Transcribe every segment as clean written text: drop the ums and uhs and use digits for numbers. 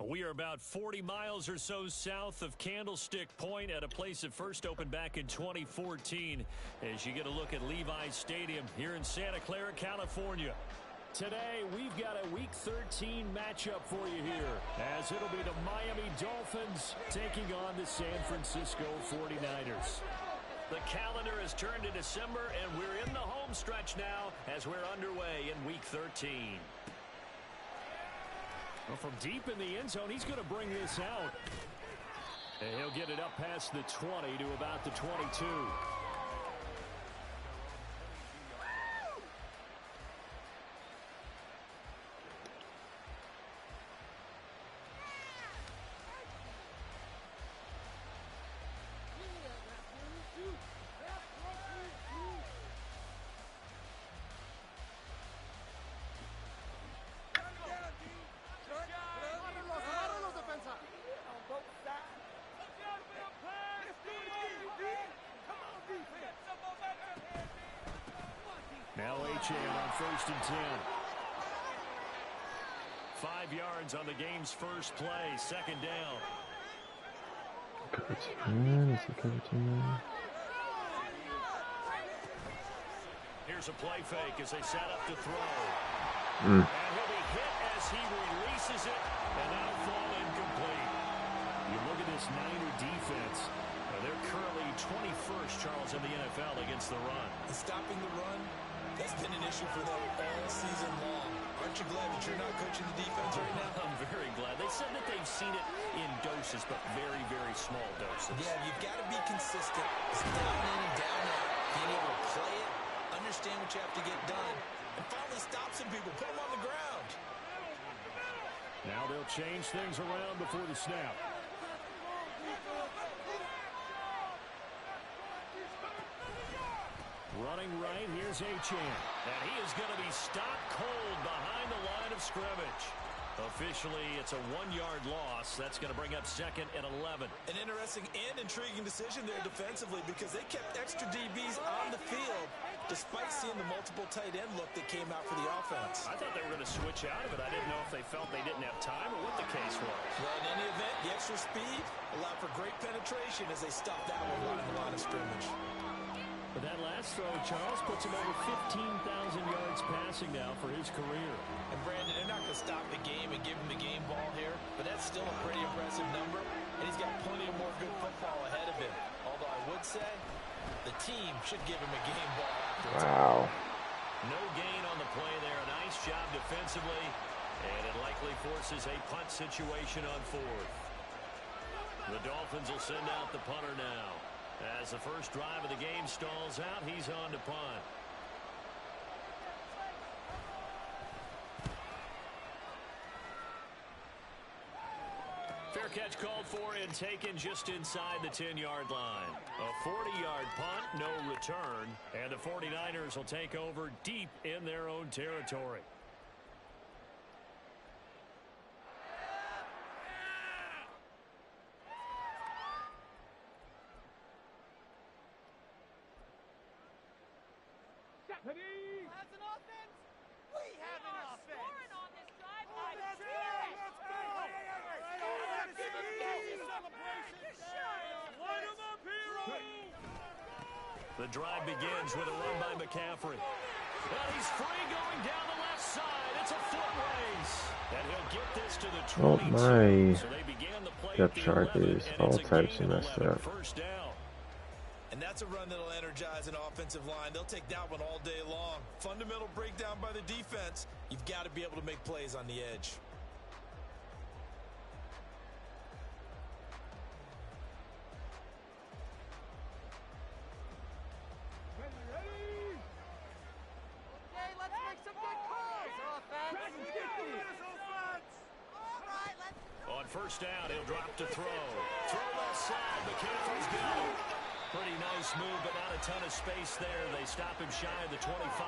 We are about 40 miles or so south of Candlestick Point at a place that first opened back in 2014 as you get a look at Levi's Stadium here in Santa Clara, California. Today, we've got a Week 13 matchup for you here as it'll be the Miami Dolphins taking on the San Francisco 49ers. The calendar has turned to December, and we're in the home stretch now as we're underway in Week 13. Well, from deep in the end zone, he's going to bring this out. And he'll get it up past the 20 to about the 22. Now A-Chan on 1st and 10. 5 yards on the game's first play, 2nd down. Here's a play fake as they set up to throw. And he'll be hit as he releases it, and that'll fall incomplete. You look at this Niner defense. They're currently 21st, Charles, in the NFL against the run. Stopping the run, that's been an issue for them all season long. Aren't you glad that you're not coaching the defense right now? I'm very glad. They said that they've seen it in doses, but very, very small doses. Yeah, you've got to be consistent. It's down in and down out. Being able to play it, understand what you have to get done, and finally stop some people, put them on the ground. Now they'll change things around before the snap. Running right, here's A-Chan. And he is going to be stopped cold behind the line of scrimmage. Officially, it's a 1-yard loss. That's going to bring up 2nd and 11. An interesting and intriguing decision there defensively because they kept extra DBs on the field despite seeing the multiple tight end look that came out for the offense. I thought they were going to switch out of it. I didn't know if they felt they didn't have time or what the case was. Well, in any event, the extra speed allowed for great penetration as they stopped that one behind the line of scrimmage. But that last throw, Charles, puts him over 15,000 yards passing now for his career. And Brandon, they're not going to stop the game and give him the game ball here, but that's still a pretty impressive number, and he's got plenty of more good football ahead of him. Although I would say the team should give him a game ball after. Wow. No gain on the play there. A nice job defensively, and it likely forces a punt situation on 4th. The Dolphins will send out the punter now. As the first drive of the game stalls out, he's on to punt. Fair catch called for and taken just inside the 10-yard line. A 40-yard punt, no return, and the 49ers will take over deep in their own territory. That's an offense. We have an offense. Scoring on this drive. Let's go. The drive begins with a run by McCaffrey. And he's free going down the left side. It's a foot race. And he'll get this to the 22. Oh my. So they began the play Depth chart is all types of messed up. First down. And that's a run that'll energize an offensive line. They'll take that one all day long. Fundamental breakdown by the defense. You've got to be able to make plays on the edge. Okay, let's make some good calls, offense. All right, let's go. On first down, he'll drop to throw. Throw left side. McCaffrey's got it. Pretty nice move, but not a ton of space there. They stop him shy of the 25.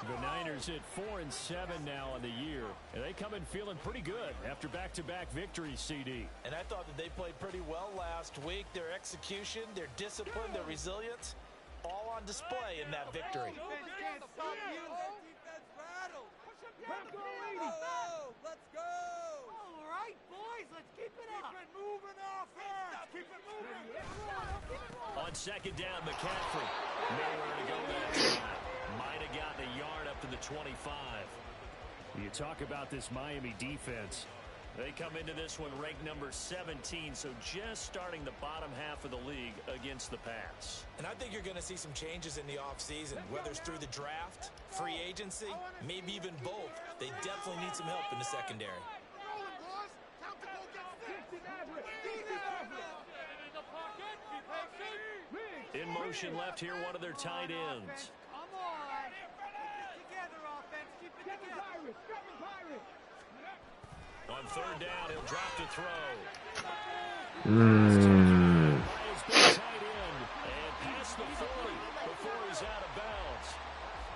The Niners at 4-7 now on the year, and they come in feeling pretty good after back-to-back victories, CD. And I thought that they played pretty well last week. Their execution, their discipline, their resilience, all on display in that victory. Let's go! All right, boys, let's keep it up. Keep it moving offense. Keep it moving. On second down, McCaffrey. Nowhere to go that time. Might have gotten a yard up to the 25. You talk about this Miami defense. They come into this one ranked number 17, so just starting the bottom half of the league against the pass. And I think you're going to see some changes in the offseason, whether it's through the draft, free agency, maybe even both. They definitely need some help in the secondary. In motion left here, one of their tight ends. Come on. Keep it together, offense. Keep it together. On third down, he'll drop to throw. Mmm. Tight end and past the 40 before he's out of bounds.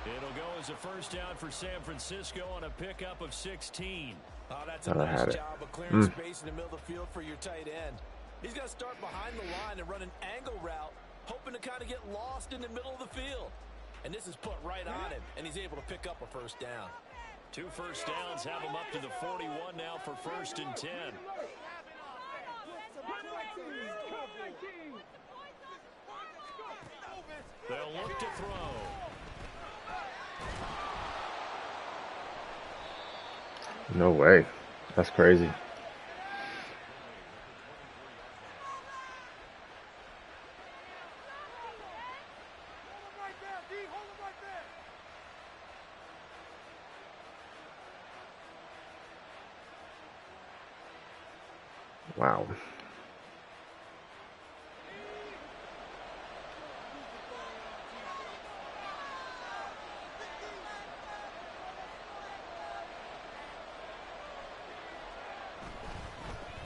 It'll go as a first down for San Francisco on a pickup of 16. Oh, that's a nice job of clearing space in the middle of the field for your tight end. He's going to start behind the line and run an angle route, hoping to kind of get lost in the middle of the field. And this is put right on him, and he's able to pick up a first down. 2 first downs have him up to the 41 now for 1st and 10. They'll look to throw. No way. That's crazy. Wow.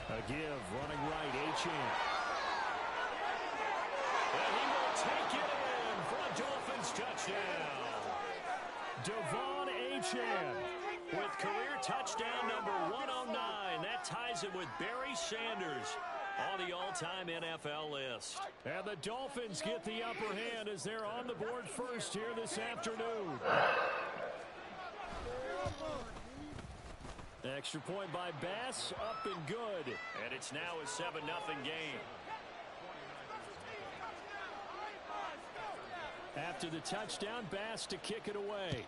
A give, running right, Achane. And he will take it in for a Dolphins touchdown. Devon Achane with career touchdown number 109. That ties it with Barry Sanders on the all-time NFL list. And the Dolphins get the upper hand as they're on the board first here this afternoon. Extra point by Bass, up and good. And it's now a 7-0 game. After the touchdown, Bass to kick it away.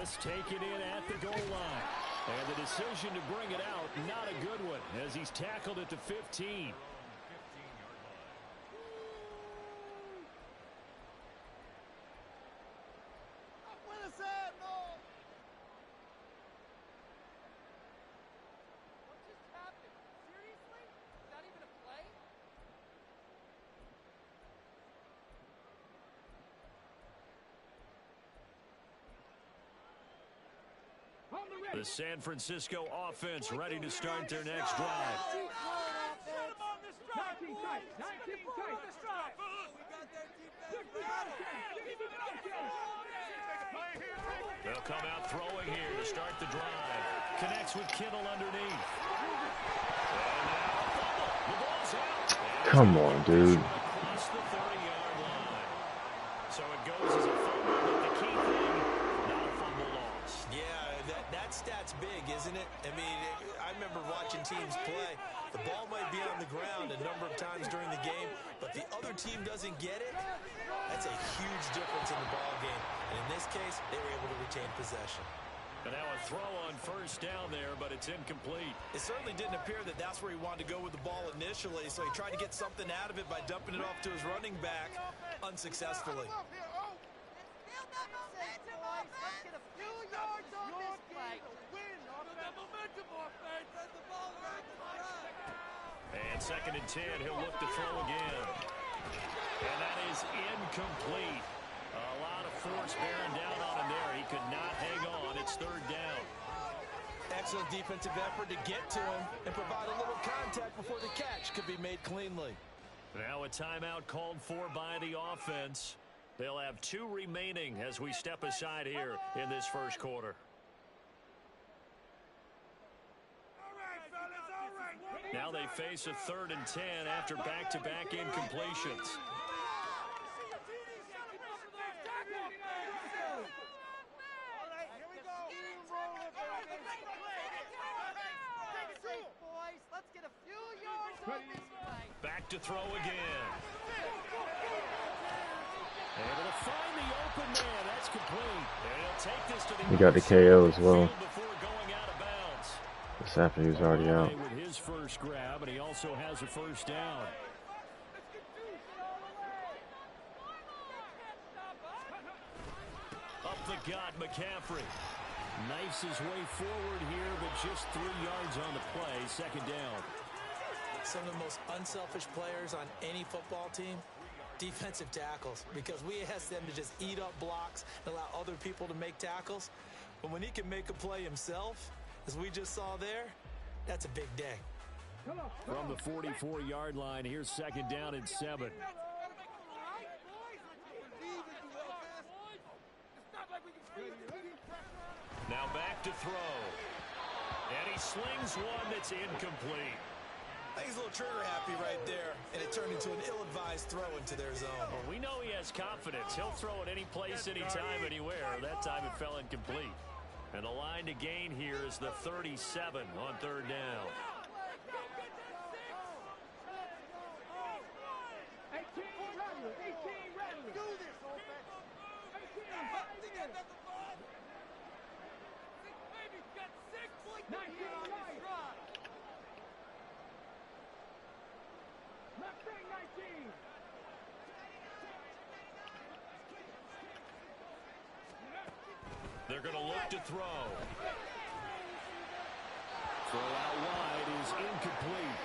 This taken in at the goal line. And the decision to bring it out, not a good one, as he's tackled at the 15. The San Francisco offense ready to start their next drive. They'll come out throwing here to start the drive. Connects with Kittle underneath. The ball's out. Come on, dude. Across the 30-yard line. So it goes as a fumble, but the key thing, not a fumble loss. Yeah, that stat's big, isn't it? I mean, I remember watching teams play. The ball might be on the ground a number of times during the game, but the other team doesn't get it. That's a huge difference in the ball game. And in this case, they were able to retain possession. And now a throw on first down there, but it's incomplete. It certainly didn't appear that that's where he wanted to go with the ball initially, so he tried to get something out of it by dumping it off to his running back unsuccessfully. And 2nd and 10, he'll look to throw again. And that is incomplete. A lot of force bearing down on him there. He could not hang on. It's 3rd down. Excellent defensive effort to get to him and provide a little contact before the catch could be made cleanly. Now a timeout called for by the offense. They'll have 2 remaining as we step aside here in this first quarter. Now they face a 3rd and 10 after back-to-back incompletions. Back to throw again. Able to find the open man. That's complete. And he'll take this to the He got the KO as well. before going out of bounds. This after he was already out. With his first grab, and he also has a first down. Up the gut, McCaffrey. Knifes his way forward here, but just 3 yards on the play. 2nd down. Some of the most unselfish players on any football team, defensive tackles, because we ask them to just eat up blocks and allow other people to make tackles. But when he can make a play himself, as we just saw there, that's a big day. From the 44-yard line, here's 2nd down and 7. Now back to throw. And he slings one that's incomplete. I think he's a little trigger happy right there, and it turned into an ill-advised throw into their zone. Well, we know he has confidence. He'll throw it any place, anytime, anywhere. That time it fell incomplete. And the line to gain here is the 37 on 3rd down. They're going to look to throw. Throw out wide is incomplete.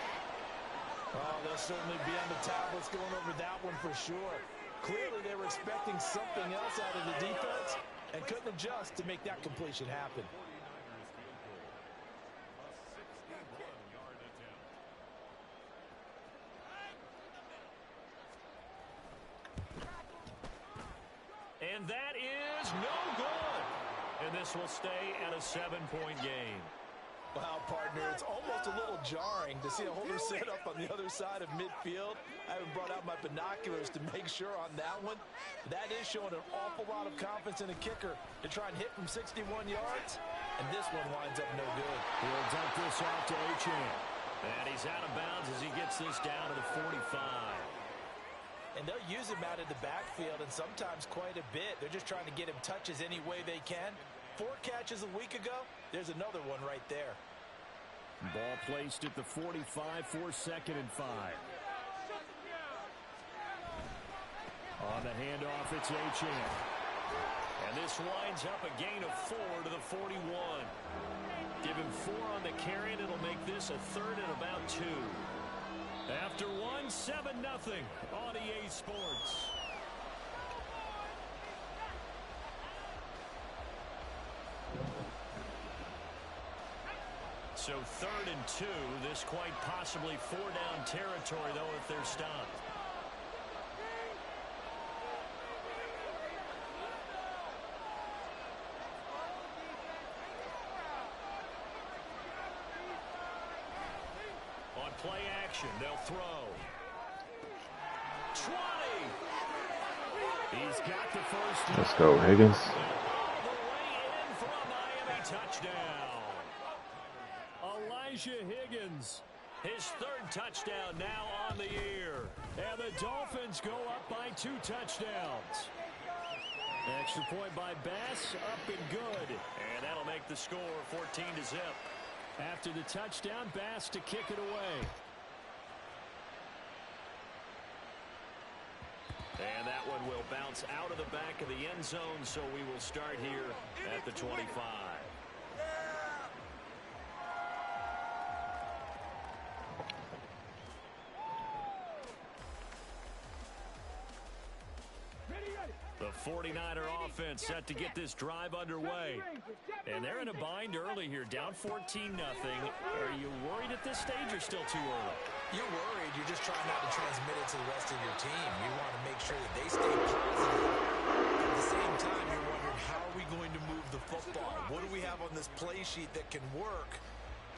Oh, they'll certainly be on the tablets going over that one for sure. Clearly they were expecting something else out of the defense and couldn't adjust to make that completion happen. And that is no good. And this will stay at a 7-point game. Wow, partner, it's almost a little jarring to see a holder set up on the other side of midfield. I haven't brought out my binoculars to make sure on that one. That is showing an awful lot of confidence in a kicker to try and hit from 61 yards. And this one winds up no good. He'll dump this off to Achane. And he's out of bounds as he gets this down to the 45. And they'll use him out of the backfield, and sometimes quite a bit. They're just trying to get him touches any way they can. 4 catches a week ago. There's another one right there. Ball placed at the 45 for 2nd and 5. On the handoff, it's Achane. And this winds up a gain of 4 to the 41. Give him 4 on the carry, and it'll make this a 3rd and about 2. After 1, 7-0 on EA Sports. So 3rd and 2. This quite possibly 4-down territory, though, if they're stopped. On play action, they'll throw. 20. He's got the first down. Let's go, Higgins. All the way in for a Miami touchdown. Elijah Higgins, his 3rd touchdown now on the year. And the Dolphins go up by 2 touchdowns. Extra point by Bass, up and good. And that'll make the score 14-0. After the touchdown, Bass to kick it away. And that one will bounce out of the back of the end zone, so we will start here at the 25. The The 49er offense set to get this drive underway. And they're in a bind early here, down 14-0. Are you worried at this stage or still too early? You're worried. You're just trying not to transmit it to the rest of your team. You want to make sure that they stay positive. At the same time, you're wondering, how are we going to move the football? What do we have on this play sheet that can work?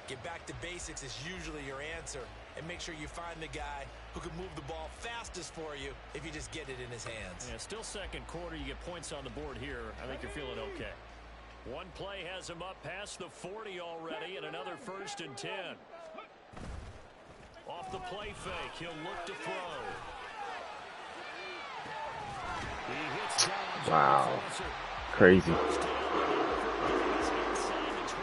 Get back to basics is usually your answer. And make sure you find the guy who can move the ball fastest for you if you just get it in his hands. Yeah, still second quarter. You get points on the board here. I think you're feeling okay. One play has him up past the 40 already, and another 1st and 10. Off the play fake, he'll look to throw. He hits Dobbs. Wow. Crazy. Inside the 25.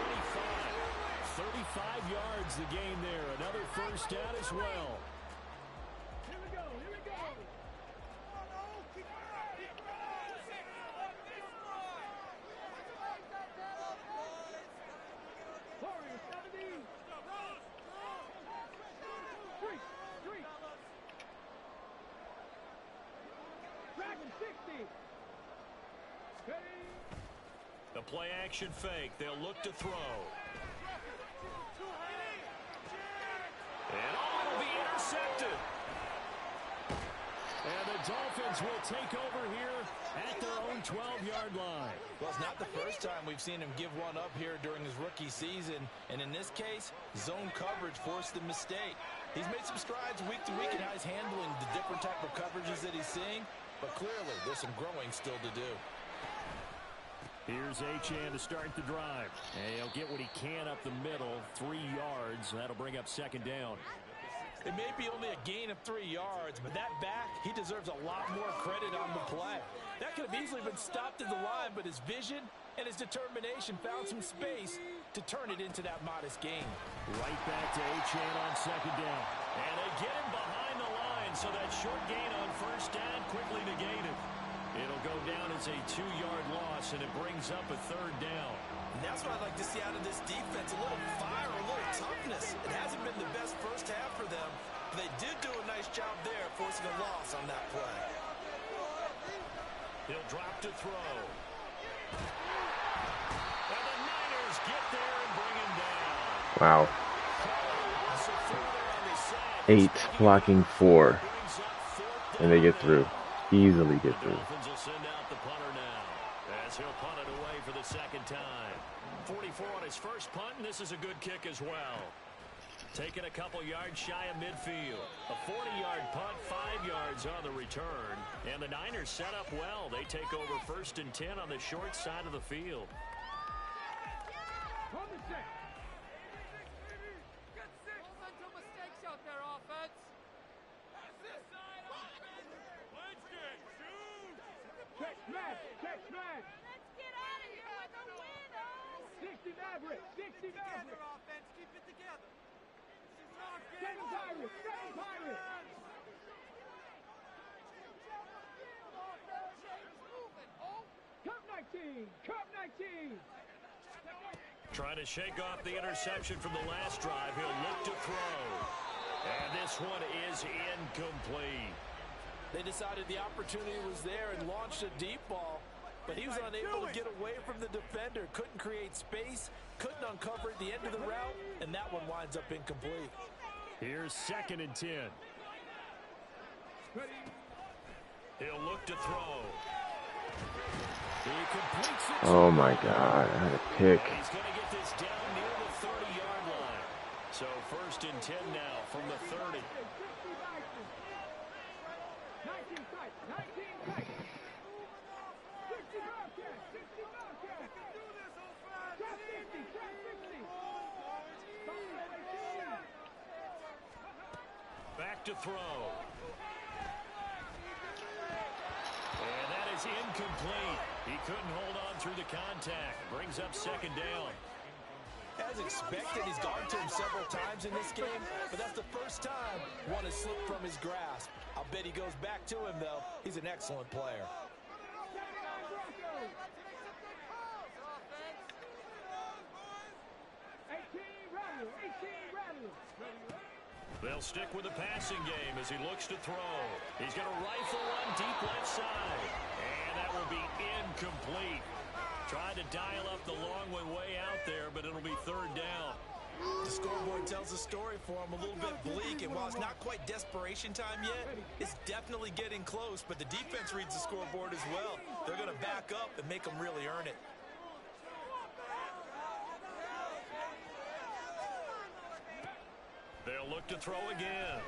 35 yards the gain there. Another 1st down as well. Here we go. Here we go. Keep Warriors 70. Three. Dragon 60. Steady. The play action fake. They'll look to throw. And it'll be intercepted. And the Dolphins will take over here at their own 12-yard line. Well, it's not the first time we've seen him give one up here during his rookie season. And in this case, zone coverage forced the mistake. He's made some strides week to week in how he's handling the different type of coverages that he's seeing. But clearly, there's some growing still to do. Here's Achane to start the drive. And he'll get what he can up the middle, 3 yards. That'll bring up 2nd down. It may be only a gain of 3 yards, but that back, he deserves a lot more credit on the play. That could have easily been stopped at the line, but his vision and his determination found some space to turn it into that modest gain. Right back to Achane on 2nd down. And they get him behind the line, so that short gain on 1st down quickly negated. It'll go down as a 2-yard loss, and it brings up a 3rd down. And that's what I'd like to see out of this defense, a little fire, a little toughness. It hasn't been the best first half for them, but they did do a nice job there forcing a loss on that play. He'll drop to throw. And the Niners get there and bring him down. Wow. 8 blocking 4. And they get through. Easily get through. Dolphins will send out the punter now as he'll punt it away for the 2nd time. 44 on his first punt, and this is a good kick as well. Taking a couple yards shy of midfield. A 40-yard punt, 5 yards on the return. And the Niners set up well. They take over 1st and 10 on the short side of the field. On the set. Get 6. Mental mistakes out there, offense. This side offense. Let's get shoot. Check smash. Let's get out of here with a win, oh. 60 Maverick. 60 Maverick. Together, offense. Keep it together. Seven Pirates. Cup 19. Trying to shake off the interception from the last drive. He'll look to throw. And this one is incomplete. They decided the opportunity was there and launched a deep ball, but he was unable to get away from the defender, couldn't create space, couldn't uncover at the end of the route, and that one winds up incomplete. Here's 2nd and 10. He'll look to throw. He completes it. Oh my God, I had a pick. He's going to get this down near the 30-yard line. So 1st and 10 now from the 30. 19 tight. 19 tight. 60 Bobcat. 60 Bobcat. You can do this, offense. Trap 50. Trap 50. Back to throw. And that is incomplete. He couldn't hold on through the contact. Brings up 2nd down. As expected, he's gone to him several times in this game, but that's the first time one has slipped from his grasp. I'll bet he goes back to him, though. He's an excellent player. They'll stick with the passing game as he looks to throw. He's going to rifle one deep left side. And And that will be incomplete. Tried to dial up the long one way out there, but it'll be third down. The scoreboard tells a story for him, a little bit bleak, and while it's not quite desperation time yet, it's definitely getting close, but the defense reads the scoreboard as well. They're going to back up and make them really earn it. They'll look to throw again.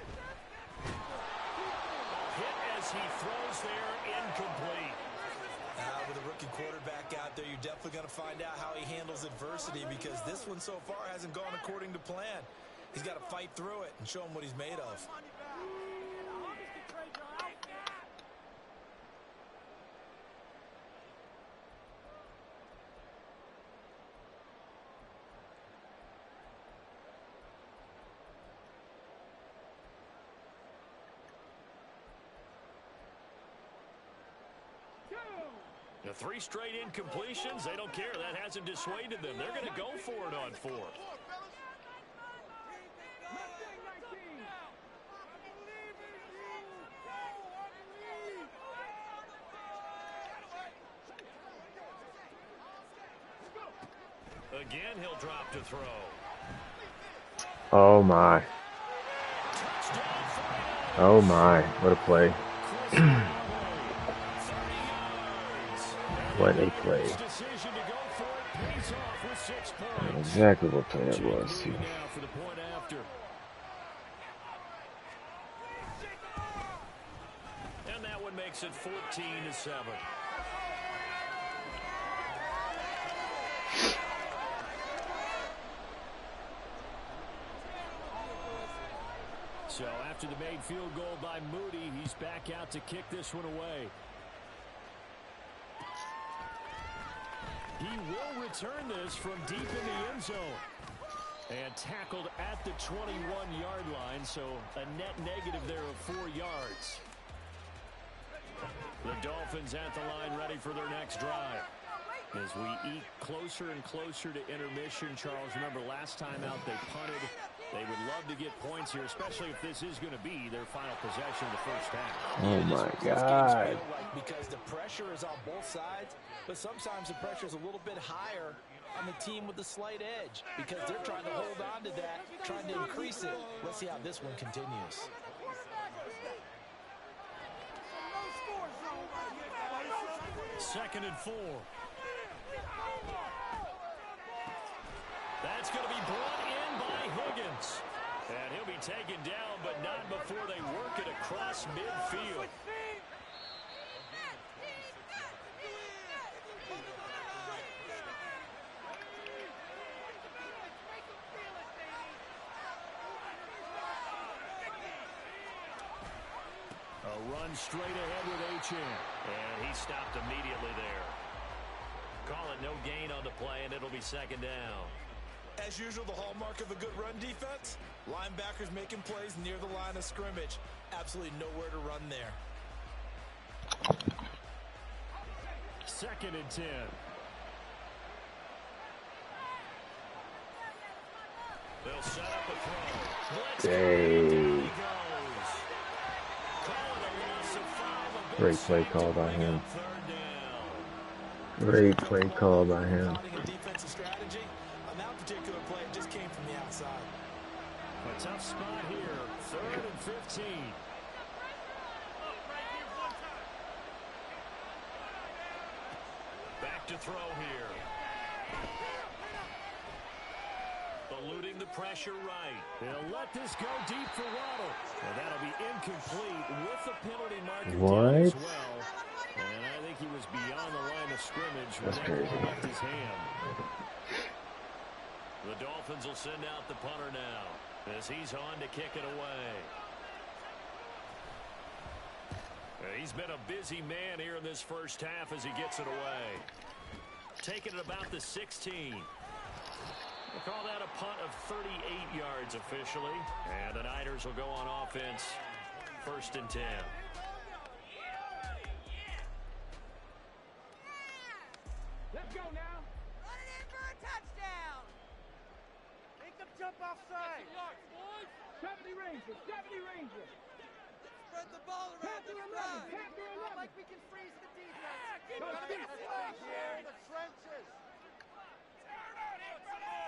Hit as he throws there, incomplete. With a rookie quarterback out there, you're definitely going to find out how he handles adversity, because this one so far hasn't gone according to plan. He's got to fight through it and show him what he's made of. The 3 straight incompletions, they don't care. That hasn't dissuaded them. They're going to go for it on 4th. Again, he'll drop to throw. Oh, my. Oh, my. What a play. What a play. Exactly what play it was, too. And that one makes it 14-7. So after the made field goal by Moody, he's back out to kick this one away. He will return this from deep in the end zone. And tackled at the 21-yard line, so a net negative there of 4 yards. The Dolphins at the line ready for their next drive. As we eke closer and closer to intermission, Charles, remember last time out they punted. They would love to get points here, especially if this is going to be their final possession of the first half. Oh, my God. Because the pressure is on both sides, but sometimes the pressure is a little bit higher on the team with the slight edge because they're trying to hold on to that, trying to increase it. Let's see how this one continues. Second and 4. That's going to be brought in by Higgins. And he'll be taken down, but not before they work it across midfield. A run straight ahead with H.M. And he stopped immediately there. Call it no gain on the play, and it'll be second down. As usual, the hallmark of a good run defense, linebackers making plays near the line of scrimmage. Absolutely nowhere to run there. Second and 10. They'll set up a throw. Dang. Great play call by him. Great play call by him. A tough spot here. 3rd and 15. Back to throw here. Eluding the pressure right. They'll let this go deep for Waddle. And that'll be incomplete with the penalty marker down as well. And I think he was beyond the line of scrimmage when that ball left his hand. The Dolphins will send out the punter now as he's on to kick it away. He's been a busy man here in this first half as he gets it away. Taking it about the 16. We'll call that a punt of 38 yards officially. And the Niners will go on offense. 1st and 10. Let's go now. Run it in for a touchdown. Make them jump offside. 70 Rangers. 70 Rangers. Spread the ball around the front. Like we can freeze the defense. Keep it here in the trenches.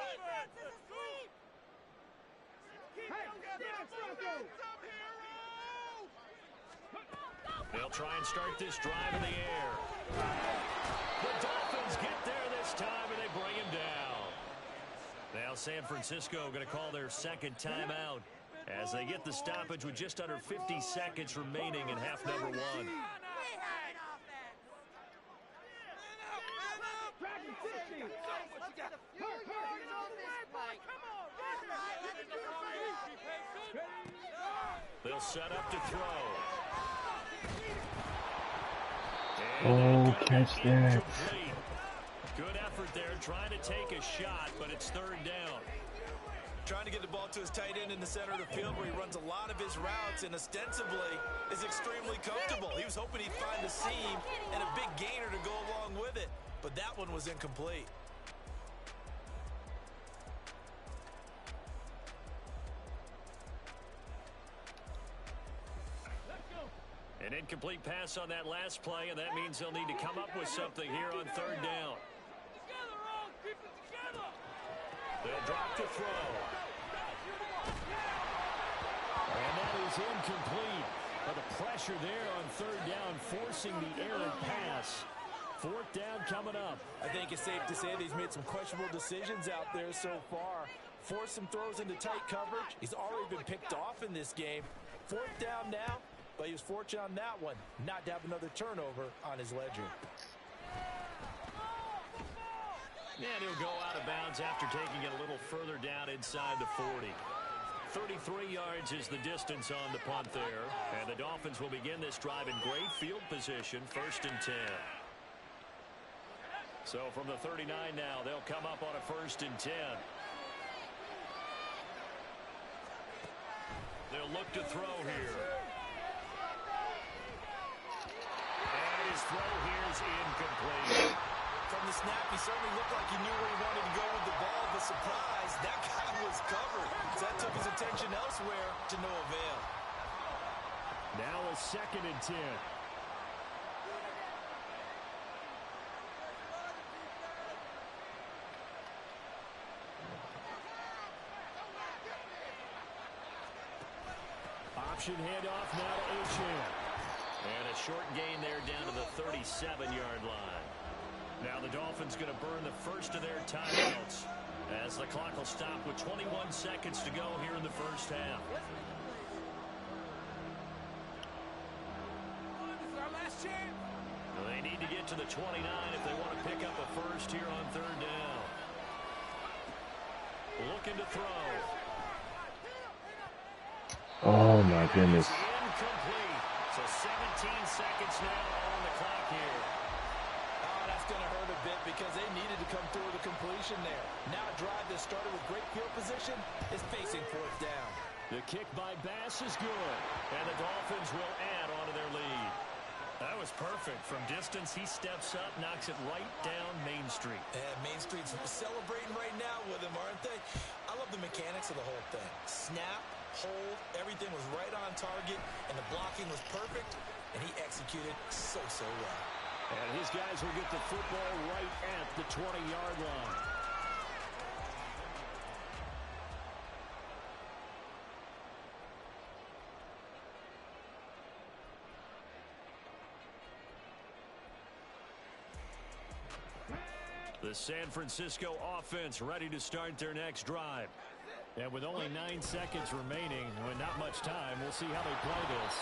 Defense is asleep. They'll try and start this drive in the air. The Dolphins get there this time, and they bring him down. Now San Francisco going to call their second timeout as they get the stoppage with just under 50 seconds remaining in half number one. They'll set up to throw. Oh, catch that. Good effort there, trying to take a shot, but it's third down. Trying to get the ball to his tight end in the center of the field where he runs a lot of his routes and ostensibly is extremely comfortable. He was hoping he'd find the seam and a big gainer to go along with it, but that one was incomplete. An incomplete pass on that last play, and that means they'll need to come up with something here on third down. They'll drop to throw. And that is incomplete. But the pressure there on third down, forcing the errant pass. Fourth down coming up. I think it's safe to say that he's made some questionable decisions out there so far. Forced some throws into tight coverage. He's already been picked off in this game. Fourth down now, but he was fortunate on that one not to have another turnover on his ledger. And he'll go out of bounds after taking it a little further down inside the 40. 33 yards is the distance on the punt there. And the Dolphins will begin this drive in great field position, 1st and 10. So from the 39 now, they'll come up on a 1st and 10. They'll look to throw here. And his throw here is incomplete. From the snap, he certainly looked like he knew where he wanted to go with the ball, but surprise, that guy was covered. So that took his attention elsewhere to no avail. Now a 2nd and 10. Option handoff now to Achane. And a short gain there down to the 37-yard line. Now the Dolphins going to burn the first of their timeouts as the clock will stop with 21 seconds to go here in the first half. This is our last chance. Well, they need to get to the 29 if they want to pick up a first here on third down. Looking to throw. Oh, my goodness. Incomplete. So 17 seconds now on the clock here. That's going to hurt a bit because they needed to come through with a completion there. Now a drive that started with great field position is facing fourth down. The kick by Bass is good, and the Dolphins will add on to their lead. That was perfect. From distance, he steps up, knocks it right down Main Street. And Main Street's celebrating right now with him, aren't they? I love the mechanics of the whole thing. Snap, hold, everything was right on target, and the blocking was perfect, and he executed so well. And his guys will get the football right at the 20-yard line. The San Francisco offense ready to start their next drive. And with only 9 seconds remaining, with not much time, we'll see how they play this.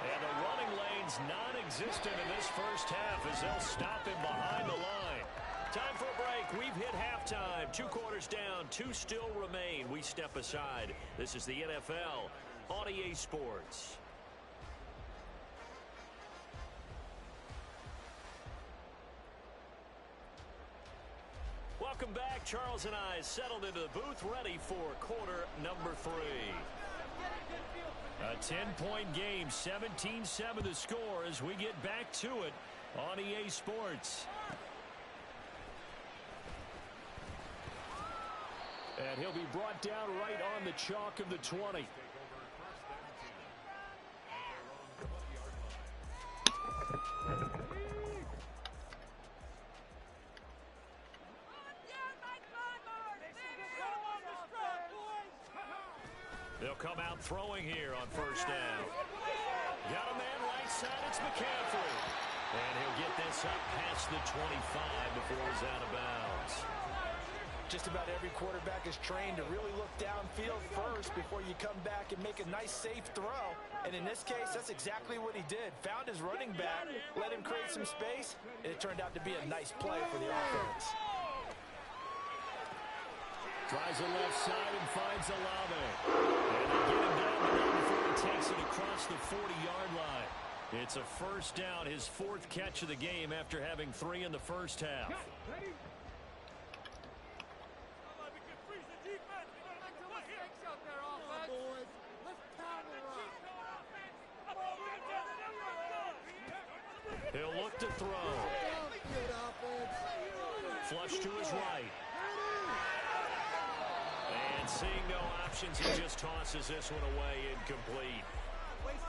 And the running lane's non-existent in this first half as they'll stop him behind the line. Time for a break. We've hit halftime. 2 quarters down. 2 still remain. We step aside. This is the NFL on EA Sports. Welcome back. Charles and I settled into the booth ready for quarter number 3. A 10-point game, 17-7 the score as we get back to it on EA Sports. And he'll be brought down right on the chalk of the 20. They'll come out throwing here on first down. Got a man right side. It's McCaffrey. And he'll get this up past the 25 before he's out of bounds. Just about every quarterback is trained to really look downfield first before you come back and make a nice, safe throw. And in this case, that's exactly what he did. Found his running back, let him create some space, and it turned out to be a nice play for the offense. Tries the left side and finds Olave. And they get him down the run before he takes it across the 40-yard line. It's a first down, his fourth catch of the game after having 3 in the first half. He'll look to throw. Flush to his right. And seeing no options, he just tosses this one away incomplete.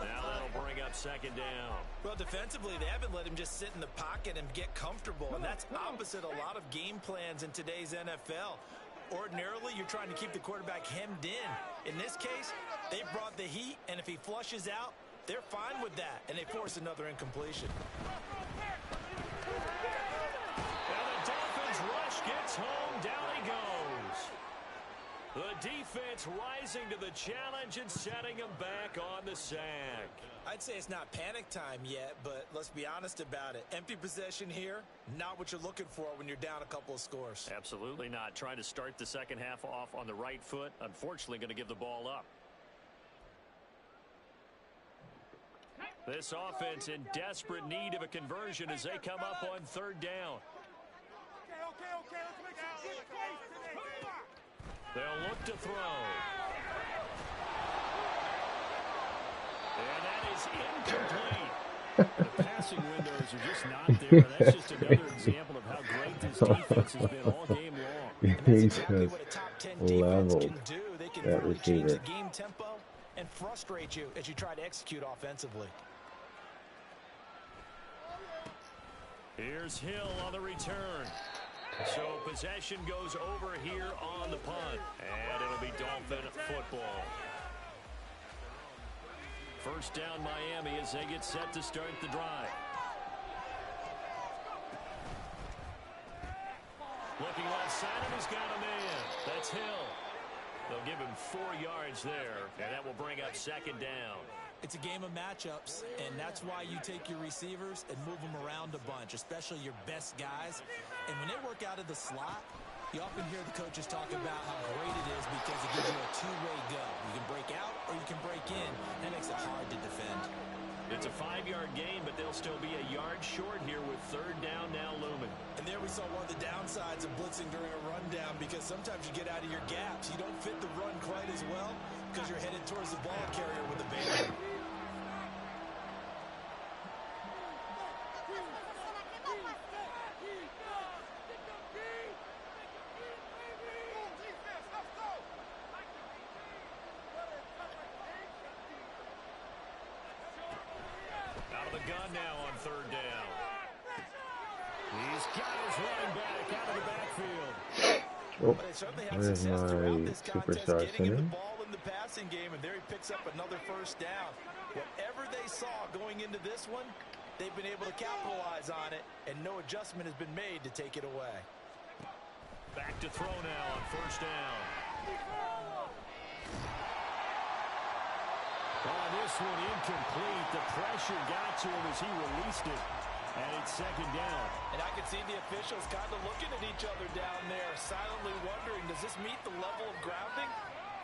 Now that'll bring up second down. Well, defensively, they haven't let him just sit in the pocket and get comfortable, and that's opposite a lot of game plans in today's NFL. Ordinarily, you're trying to keep the quarterback hemmed in. In this case, they brought the heat, and if he flushes out, they're fine with that, and they force another incompletion. And the Dolphins rush gets home. Down he goes. The defense rising to the challenge and setting him back on the sack. I'd say it's not panic time yet, but let's be honest about it. Empty possession here, not what you're looking for when you're down a couple of scores. Absolutely not. Trying to start the second half off on the right foot. Unfortunately, going to give the ball up. This offense in desperate need of a conversion as they come up on third down. They'll look to throw. And that is incomplete. The passing windows are just not there. That's just another example of how great this defense has been all game long. And that's exactly what a top 10 defense can do. They can really change the game tempo and frustrate you as you try to execute offensively. Here's Hill on the return. So possession goes over here on the punt. And it'll be Dolphin football. First down Miami as they get set to start the drive. Looking left side and he's got a man. That's Hill. They'll give him 4 yards there. And that will bring up second down. It's a game of matchups, and that's why you take your receivers and move them around a bunch, especially your best guys. And when they work out of the slot, you often hear the coaches talk about how great it is because it gives you a two-way go. You can break out or you can break in. That makes it hard to defend. It's a 5-yard gain, but they'll still be a yard short here with third down now looming. And there we saw one of the downsides of blitzing during a rundown because sometimes you get out of your gaps. You don't fit the run quite as well because you're headed towards the ball carrier with the band. Gun now on third down. He's got his running back out of the backfield. Oh, there's my superstar center. The ball in the passing game, and there he picks up another first down. Whatever they saw going into this one, they've been able to capitalize on it, and no adjustment has been made to take it away. Back to throw now on first down. Oh, this one incomplete. The pressure got to him as he released it. And it's second down. And I can see the officials kind of looking at each other down there, silently wondering, does this meet the level of grounding?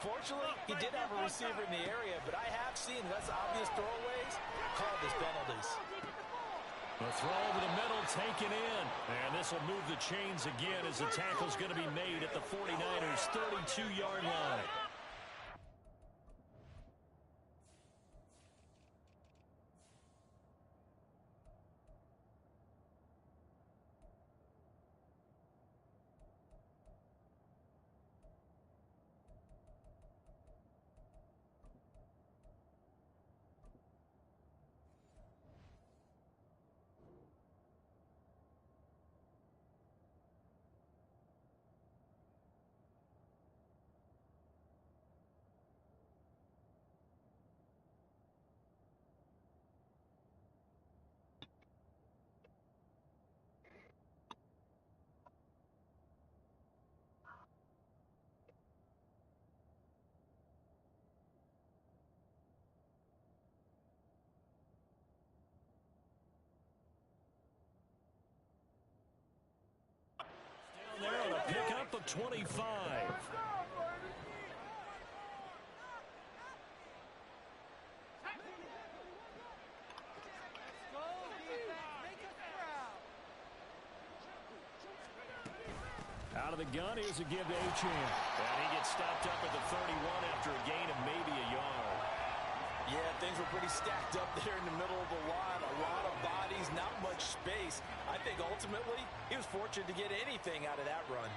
Fortunately, he did have a receiver in the area, but I have seen less obvious throwaways called as penalties. The throw over the middle taken in. And this will move the chains again as the tackle's going to be made at the 49ers' 32-yard line. 25. Out of the gun, here's a give to Achane. And he gets stopped up at the 31 after a gain of maybe a yard. Yeah, things were pretty stacked up there in the middle of the line. A lot of bodies, not much space. I think ultimately he was fortunate to get anything out of that run.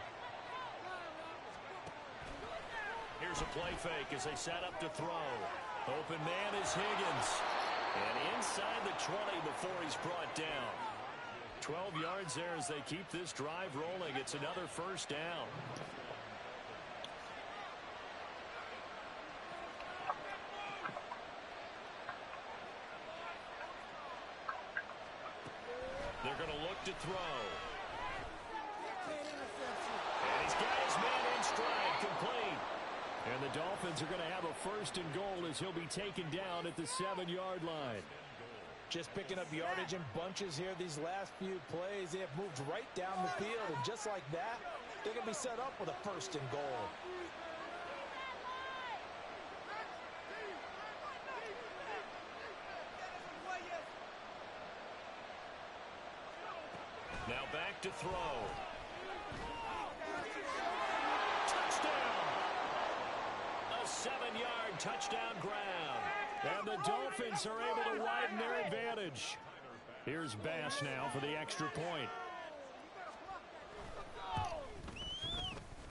Here's a play fake as they set up to throw. Open man is Higgins. And inside the 20 before he's brought down. 12 yards there as they keep this drive rolling. It's another first down. They're going to look to throw. And he's got his man in stride, complete. And the Dolphins are going to have a first and goal as he'll be taken down at the 7-yard line. Just picking up yardage in bunches here these last few plays. They have moved right down the field, and just like that, they're going to be set up with a first and goal. Now back to throw. Touchdown! A 7-yard touchdown ground. And the Dolphins are able to widen their advantage. Here's Bass now for the extra point.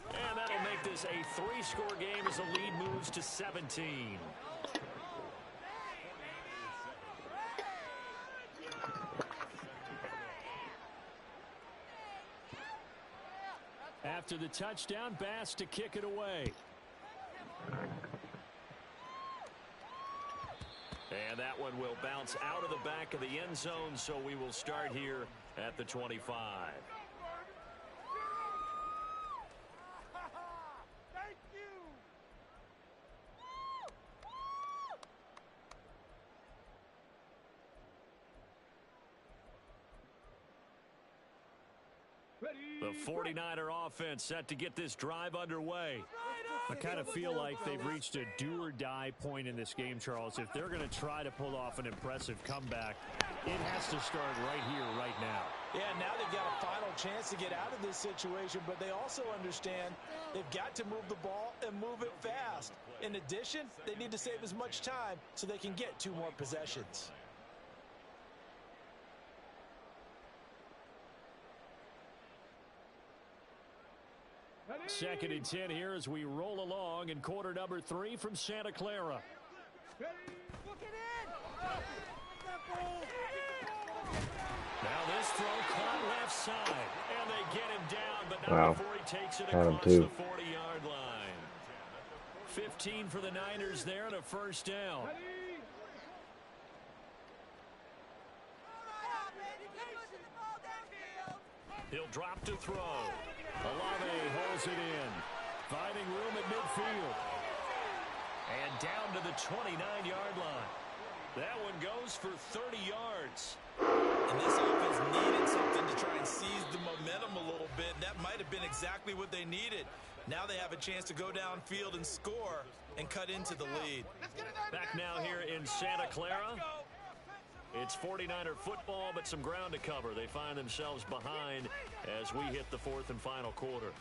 And that'll make this a 3-score game as the lead moves to 17. After the touchdown, Bass to kick it away. And that one will bounce out of the back of the end zone, so we will start here at the 25. Thank you. The 49er offense set to get this drive underway. I kind of feel like they've reached a do-or-die point in this game, Charles. If they're going to try to pull off an impressive comeback, it has to start right here, right now. Yeah, now they've got a final chance to get out of this situation, but they also understand they've got to move the ball and move it fast. In addition, they need to save as much time so they can get 2 more possessions. Second and 10 here as we roll along in quarter number 3 from Santa Clara. Now this throw caught left side, and they get him down, but not before he takes it across the 40-yard line. 15 for the Niners there and a first down. He'll drop to throw. Olave holds it in. Finding room at midfield. And down to the 29-yard line. That one goes for 30 yards. And this offense needed something to try and seize the momentum a little bit. That might have been exactly what they needed. Now they have a chance to go downfield and score and cut into the lead. Back now here in Santa Clara. It's 49er football, but some ground to cover. They find themselves behind as we hit the 4th and final quarter.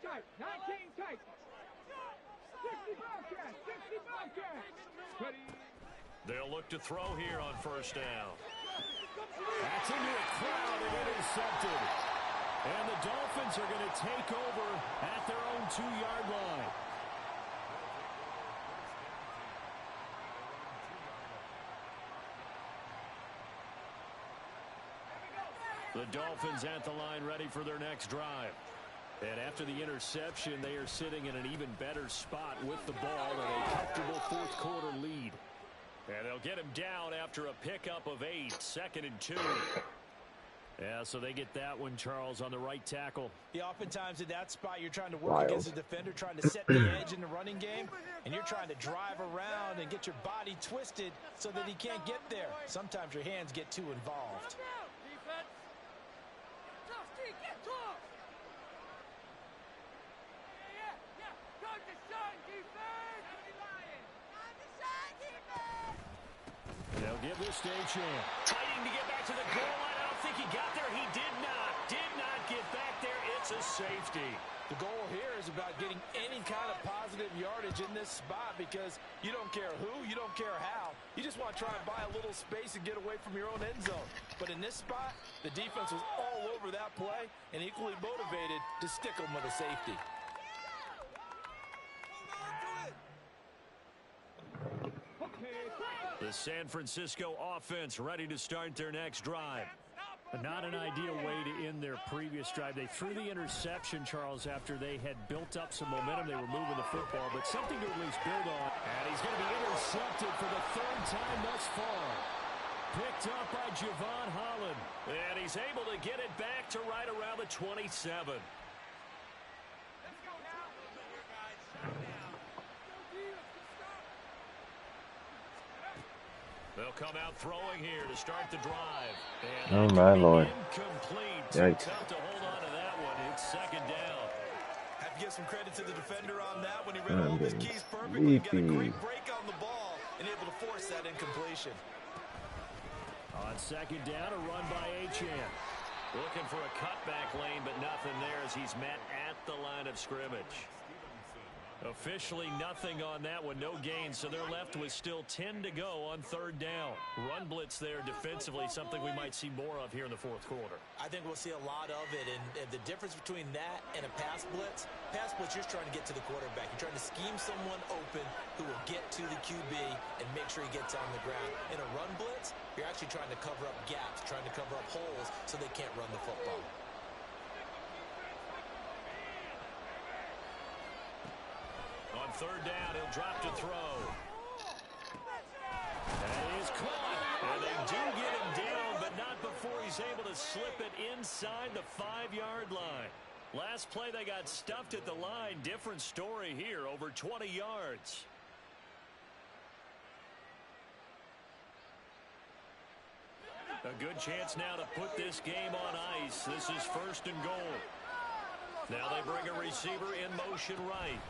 Tight, 19 tight. 60 Bobcats, 60 Bobcats. Ready. They'll look to throw here on first down. That's into a crowd and intercepted. And the Dolphins are going to take over at their own 2-yard line. The Dolphins at the line ready for their next drive. And after the interception, they are sitting in an even better spot with the ball and a comfortable 4th quarter lead. And they'll get him down after a pickup of 8, 2nd and 2. Yeah, so they get that one, Charles, on the right tackle. Yeah, oftentimes in that spot, you're trying to work against a defender, trying to set the edge in the running game, and you're trying to drive around and get your body twisted so that he can't get there. Sometimes your hands get too involved. They'll give this a chance. Fighting to get back to the goal line. I don't think he got there. He did not. Did not get back there. It's a safety. The goal here is about getting any kind of positive yardage in this spot because you don't care who, you don't care how. You just want to try and buy a little space and get away from your own end zone. But in this spot, the defense was all over that play and equally motivated to stick them with a safety. The San Francisco offense ready to start their next drive. Not an ideal way to end their previous drive. They threw the interception, Charles, after they had built up some momentum. They were moving the football, but something to at least build on. And he's going to be intercepted for the 3rd time thus far. Picked up by Javon Holland. And he's able to get it back to right around the 27. They'll come out throwing here to start the drive. And oh, my Lord. Incomplete. Yikes. Tough to hold on to that one. It's 2nd down. Have to give some credit to the defender on that when he read all of his keys perfectly. Got a great break on the ball and able to force that incompletion. On 2nd down, a run by Achane. Looking for a cutback lane, but nothing there as he's met at the line of scrimmage. Officially nothing on that one, no gain, so they're left with still 10 to go on 3rd down. Run blitz there defensively, something we might see more of here in the 4th quarter. I think we'll see a lot of it, and the difference between that and a pass blitz, you're trying to get to the quarterback. You're trying to scheme someone open who will get to the QB and make sure he gets on the ground. In a run blitz, you're actually trying to cover up gaps, trying to cover up holes so they can't run the football. On 3rd down, he'll drop to throw. That is caught. And they do get him down, but not before he's able to slip it inside the 5-yard line. Last play, they got stuffed at the line. Different story here, over 20 yards. A good chance now to put this game on ice. This is 1st and goal. Now they bring a receiver in motion right.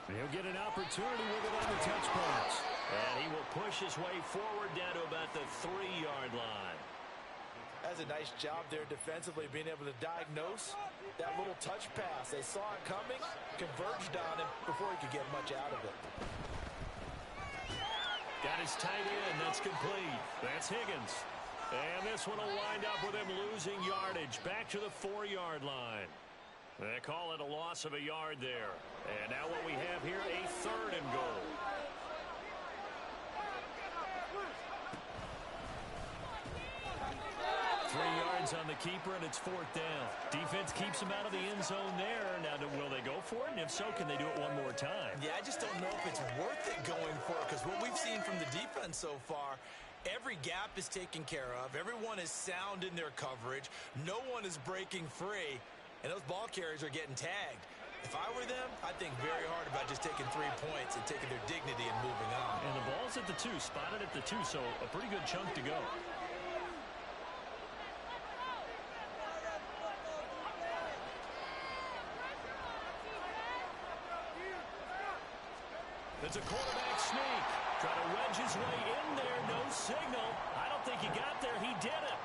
He'll get an opportunity with it on the touch pass. And he will push his way forward down to about the 3-yard line. That's a nice job there defensively, being able to diagnose that little touch pass. They saw it coming, converged on him before he could get much out of it. Got his tight end. That's complete. That's Higgins. And this one will wind up with him losing yardage back to the 4-yard line. They call it a loss of a yard there. And now what we have here, a 3rd and goal. Three yards on the keeper, and it's 4th down. Defense keeps him out of the end zone there. Now, will they go for it? And if so, can they do it one more time? Yeah, I just don't know if it's worth it going for it, because what we've seen from the defense so far, every gap is taken care of. Everyone is sound in their coverage. No one is breaking free. And those ball carriers are getting tagged. If I were them, I'd think very hard about just taking 3 points and taking their dignity and moving on. And the ball's at the 2, spotted at the 2, so a pretty good chunk to go. It's a quarterback sneak. Try to wedge his way in there. No signal. I don't think he got there. He did it.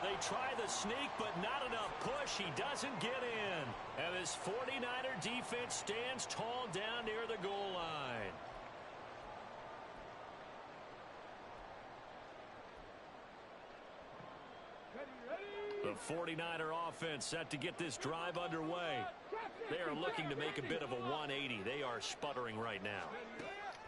They try the sneak, but not enough push. He doesn't get in. And this 49er defense stands tall down near the goal line. The 49er offense set to get this drive underway. They are looking to make a bit of a 180. They are sputtering right now.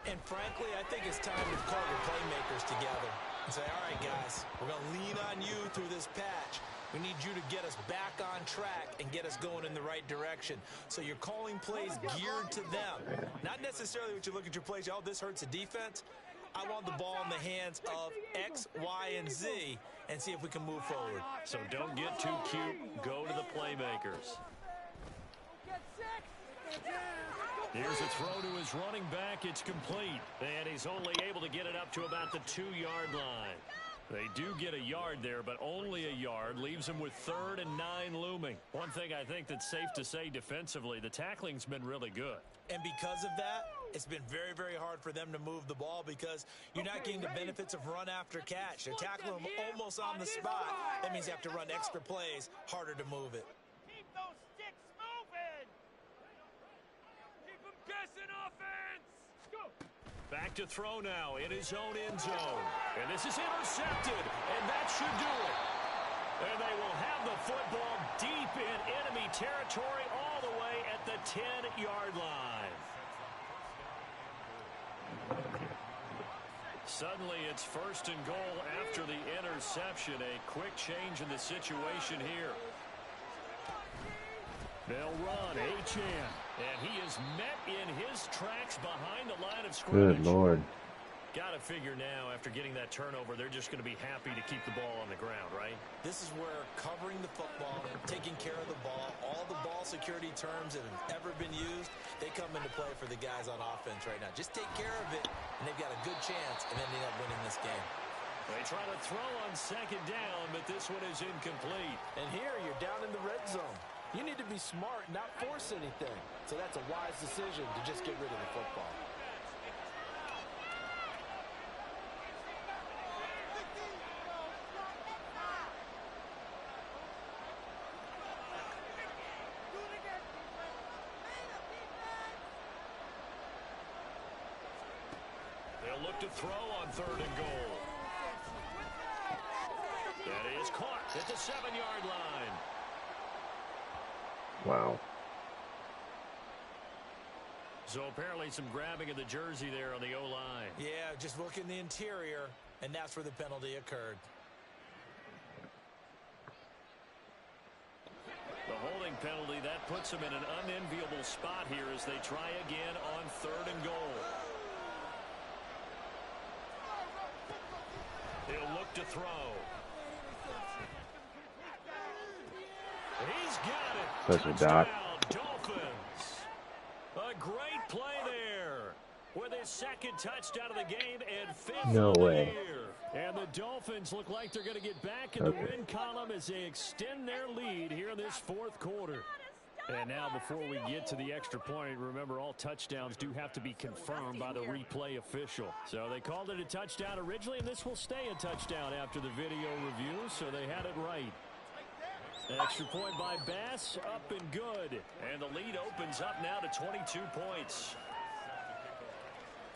And frankly, I think it's time to call your playmakers together and say, all right, guys, we're going to lean on you through this patch. We need you to get us back on track and get us going in the right direction. So you're calling plays geared to them. Not necessarily what you look at your plays, oh, this hurts the defense. I want the ball in the hands of X, Y, and Z and see if we can move forward. So don't get too cute. Go to the playmakers. Here's a throw to his running back. It's complete. And he's only able to get it up to about the 2-yard line. They do get a yard there, but only a yard. Leaves them with 3rd and 9 looming. One thing I think that's safe to say defensively, the tackling's been really good. And because of that, it's been very, very hard for them to move the ball because you're not getting the benefits of run after catch. They're tackling them almost on the spot. That means you have to run extra plays, harder to move it. Keep those sticks moving. Keep them guessing offense. Go. Back to throw now in his own end zone. And this is intercepted, and that should do it. And they will have the football deep in enemy territory all the way at the 10-yard line. Suddenly it's 1st and goal after the interception. A quick change in the situation here. They'll run H.N. And he is met in his tracks behind the line of scrimmage. Good Lord. Got to figure now, after getting that turnover, they're just going to be happy to keep the ball on the ground, right? This is where covering the football, taking care of the ball, all the ball security terms that have ever been used, they come into play for the guys on offense right now. Just take care of it, and they've got a good chance, and then they end up winning this game. They try to throw on 2nd down, but this one is incomplete. And here, you're down in the red zone. You need to be smart, not force anything. So that's a wise decision to just get rid of the football. They'll look to throw on 3rd and goal. That is caught at the 7-yard line. Wow. So apparently some grabbing of the jersey there on the O-line. Yeah, just look in the interior, and that's where the penalty occurred. The holding penalty, that puts them in an unenviable spot here as they try again on 3rd and goal. He'll look to throw. He's got it. Such a dot. Dolphins. A great play there with his 2nd touchdown of the game and 5th No of the way. year. And the Dolphins look like they're going to get back in the win column as they extend their lead here in this 4th quarter. And now before we get to the extra point, remember all touchdowns do have to be confirmed by the replay official. So they called it a touchdown originally, and this will stay a touchdown after the video review, so they had it right. Extra point by Bass, up and good. And the lead opens up now to 22 points.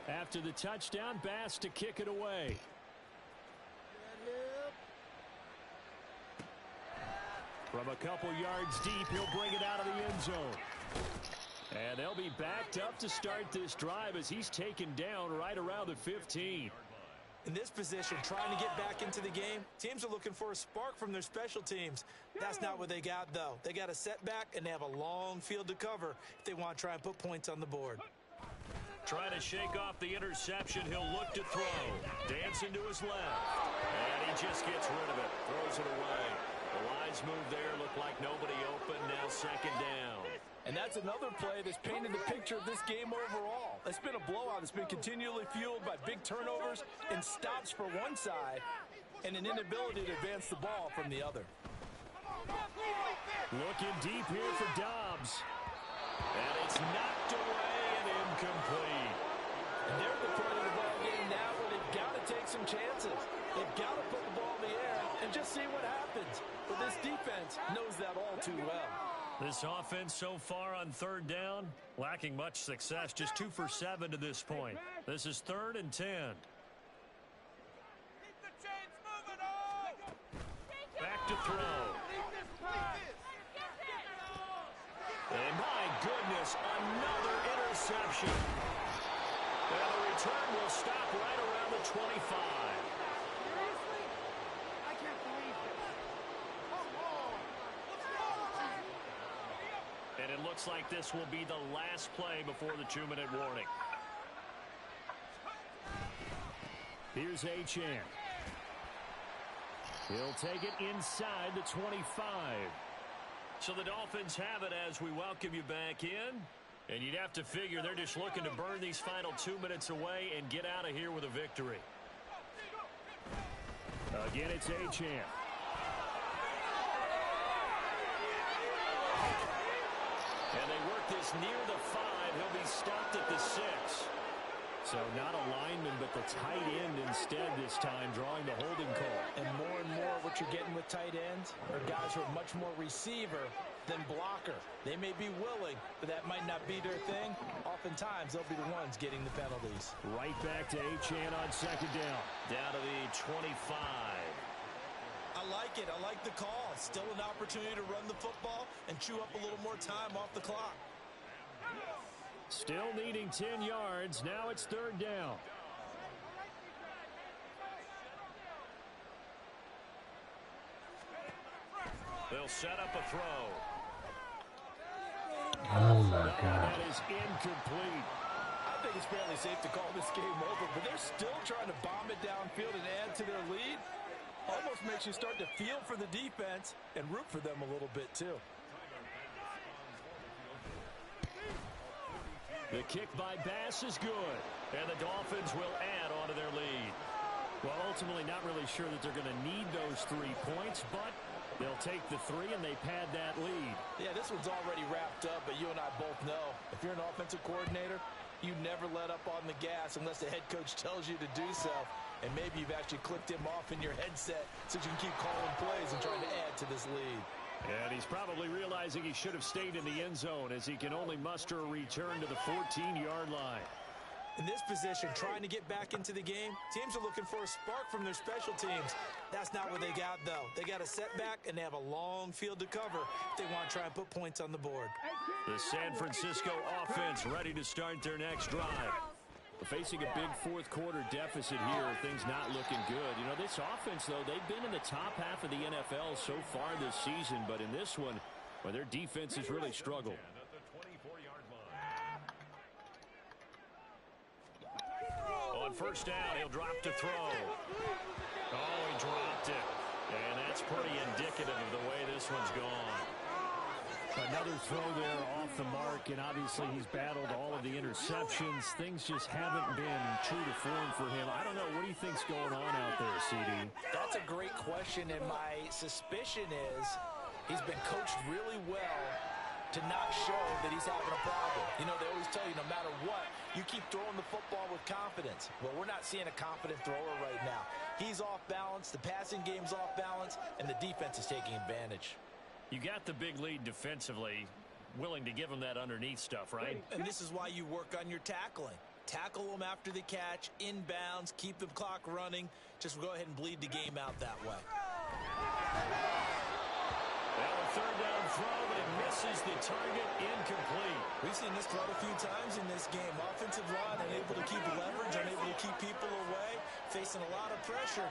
After the touchdown, Bass to kick it away. From a couple yards deep, he'll bring it out of the end zone. And they'll be backed up to start this drive as he's taken down right around the 15. In this position, trying to get back into the game, teams are looking for a spark from their special teams. That's not what they got, though. They got a setback, and they have a long field to cover if they want to try and put points on the board. Trying to shake off the interception, he'll look to throw. Dancing to his left. And he just gets rid of it. Throws it away. The lines move there. Look like nobody open. Now 2nd down. And that's another play that's painted the picture of this game overall. It's been a blowout. It's been continually fueled by big turnovers and stops for one side and an inability to advance the ball from the other. Looking deep here for Dobbs. And it's knocked away and incomplete. And they're at the point of the ball game now where they've got to take some chances. They've got to put the ball in the air and just see what happens. But this defense knows that all too well. This offense so far on 3rd down, lacking much success. Just 2 for 7 to this point. This is 3rd and 10. Keep the chains moving on. Back to throw. And my goodness, another interception. And the return will stop right around the 25. Seriously? I can't believe it. And it looks like this will be the last play before the 2-minute warning. Here's Achane. He'll take it inside the 25. So the Dolphins have it as we welcome you back in. And you'd have to figure they're just looking to burn these final 2 minutes away and get out of here with a victory. Again, it's Achane. And they work this near the 5. He'll be stopped at the 6. So not a lineman, but the tight end instead this time, drawing the holding call. And more what you're getting with tight ends are guys who are much more receiver than blocker. They may be willing, but that might not be their thing. Oftentimes, they'll be the ones getting the penalties. Right back to Achane on second down. Down to the 25. I like it. I like the call. Still an opportunity to run the football and chew up a little more time off the clock. Still needing 10 yards. Now it's third down. They'll set up a throw. Oh my God. That is incomplete. I think it's fairly safe to call this game over, but they're still trying to bomb it downfield and add to their lead. Almost makes you start to feel for the defense and root for them a little bit too. The kick by Bass is good, and the Dolphins will add on to their lead. Well, ultimately not really sure that they're going to need those 3 points, but they'll take the 3 and they pad that lead. Yeah, this one's already wrapped up, but you and I both know if you're an offensive coordinator, you never let up on the gas unless the head coach tells you to do so. And maybe you've actually clicked him off in your headset so you can keep calling plays and trying to add to this lead. And he's probably realizing he should have stayed in the end zone as he can only muster a return to the 14-yard line. In this position, trying to get back into the game, teams are looking for a spark from their special teams. That's not what they got, though. They got a setback, and they have a long field to cover if they want to try and put points on the board. The San Francisco offense ready to start their next drive. Facing a big fourth quarter deficit here, things not looking good. You know, this offense, though, they've been in the top half of the NFL so far this season, but in this one, well, their defense has really struggled. On first down, he'll drop to throw. Oh, he dropped it. And that's pretty indicative of the way this one's gone. Another throw there off the mark, and obviously he's battled all of the interceptions. Things just haven't been true to form for him. I don't know. What do you think's going on out there, CD? That's a great question, and my suspicion is he's been coached really well to not show that he's having a problem. You know, they always tell you no matter what, you keep throwing the football with confidence. Well, we're not seeing a confident thrower right now. He's off balance, the passing game's off balance, and the defense is taking advantage. You got the big lead defensively, willing to give him that underneath stuff, right? And this is why you work on your tackling. Tackle them after the catch, inbounds, keep the clock running. Just go ahead and bleed the game out that way. Well, a third down throw, but it misses the target, incomplete. We've seen this throw a few times in this game. Offensive line unable to keep leverage, unable to keep people away, facing a lot of pressure.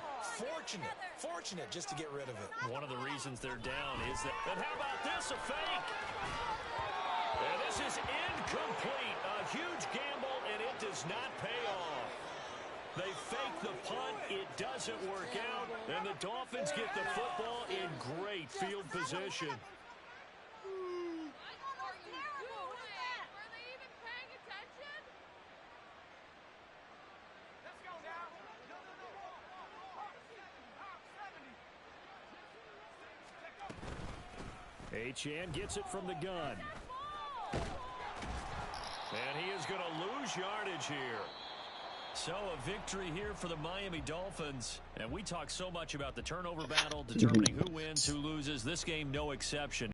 Fortunate just to get rid of it. One of the reasons they're down is that, and how about this, a fake? And this is incomplete. A huge gamble, and it does not pay off. They fake the punt. It doesn't work out, and the Dolphins get the football in great field position. Achane gets it from the gun. And he is going to lose yardage here. So a victory here for the Miami Dolphins. And we talk so much about the turnover battle, determining who wins, who loses. This game, no exception.